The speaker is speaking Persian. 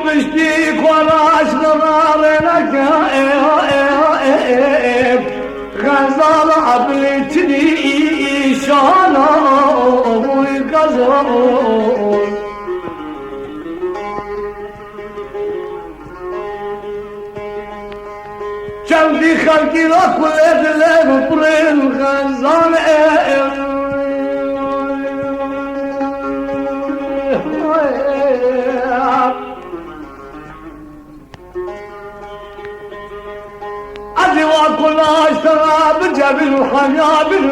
بشتيك وراش نظارنك غزال عبلتني شانا وغزال كم في خلقي لك ولد برين غزال أدي وكل اشترى بجبل وحنابل